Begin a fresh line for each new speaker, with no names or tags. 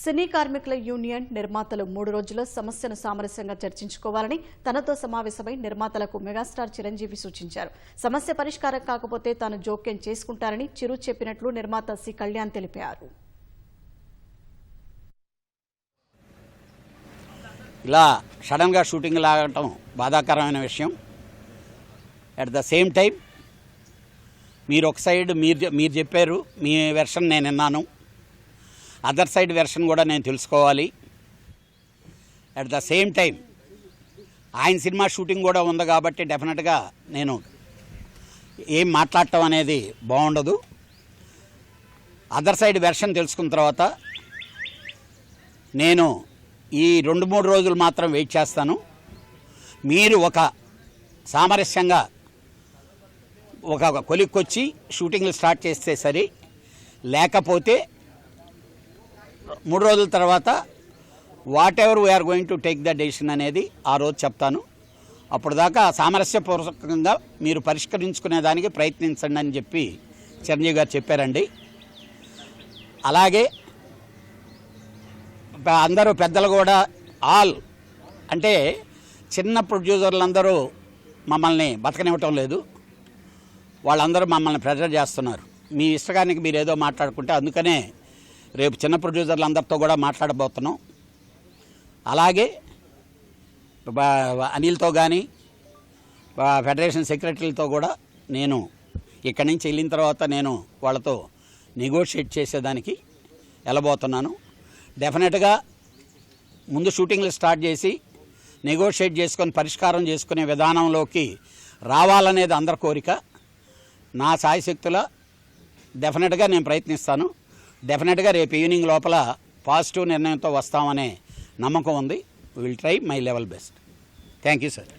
సినీ కార్మికుల యూనియన్ నిర్మాతలు 3 రోజుల సమస్యను సామరస్యంగా చర్చించుకోవాలని తనతో సమావేశమై నిర్మాతలకు మెగాస్టార్ చిరంజీవి సూచించారు. సమస్య పరిష్కారం కాకపోతే తాను జోక్యం చేసుకుంటారని చిరు చెప్పినట్లు నిర్మాత సి కళ్యాణ్ తెలిపారు.
ఇలా సడన్గా షూటింగ్ లాగటం బాధాకరమైన విషయం. అట్ ద సేమ్ టైం మీరు ఒక సైడ్ మీరు చెప్పారు, మీ వెర్షన్ నేను విన్నాను, అదర్ సైడ్ వెర్షన్ కూడా నేను తెలుసుకోవాలి. అట్ ద సేమ్ టైం ఆయన సినిమా షూటింగ్ కూడా ఉంది కాబట్టి డెఫినెట్గా నేను ఏం మాట్లాడటం అనేది బాగుండదు. అదర్ సైడ్ వెర్షన్ తెలుసుకున్న తర్వాత నేను ఈ 2-3 రోజులు మాత్రం వెయిట్ చేస్తాను. మీరు ఒక సామరస్యంగా ఒక కొలిక్కొచ్చి షూటింగ్లు స్టార్ట్ చేస్తే సరి, లేకపోతే 3 రోజుల తర్వాత whatever we're going to take the decision అనేది ఆ రోజు చెప్తాను. అప్పుడు దాకా సామరస్యపూర్వకంగా మీరు పరిష్కరించుకునే దానికి ప్రయత్నించండి అని చెప్పి చిరంజీవి గారు చెప్పారండి. అలాగే అందరూ పెద్దలు కూడా అంటే చిన్న ప్రొడ్యూసర్లందరూ మమ్మల్ని బతకనివ్వటం లేదు. వాళ్ళందరూ మమ్మల్ని ప్రెజర్ చేస్తున్నారు. మీ ఇష్టకానికి మీరు ఏదో మాట్లాడుకుంటే, అందుకనే రేపు చిన్న ప్రొడ్యూసర్లందరితో కూడా మాట్లాడబోతున్నాం. అలాగే అనిల్తో కానీ ఫెడరేషన్ సెక్రటరీలతో కూడా నేను ఇక్కడి నుంచి వెళ్ళిన తర్వాత నేను వాళ్ళతో నెగోషియేట్ చేసేదానికి వెళ్ళబోతున్నాను. డెఫినెట్గా ముందు షూటింగ్లు స్టార్ట్ చేసి నెగోషియేట్ చేసుకొని పరిష్కారం చేసుకునే విధానంలోకి రావాలనేది అందరి కోరిక. నా సాయశక్తుల డెఫినెట్గా నేను ప్రయత్నిస్తాను. డెఫినెట్గా రేపు ఈవినింగ్ లోపల పాజిటివ్ నిర్ణయంతో వస్తామనే నమ్మకం ఉంది. Will try my level best. Thank you sir.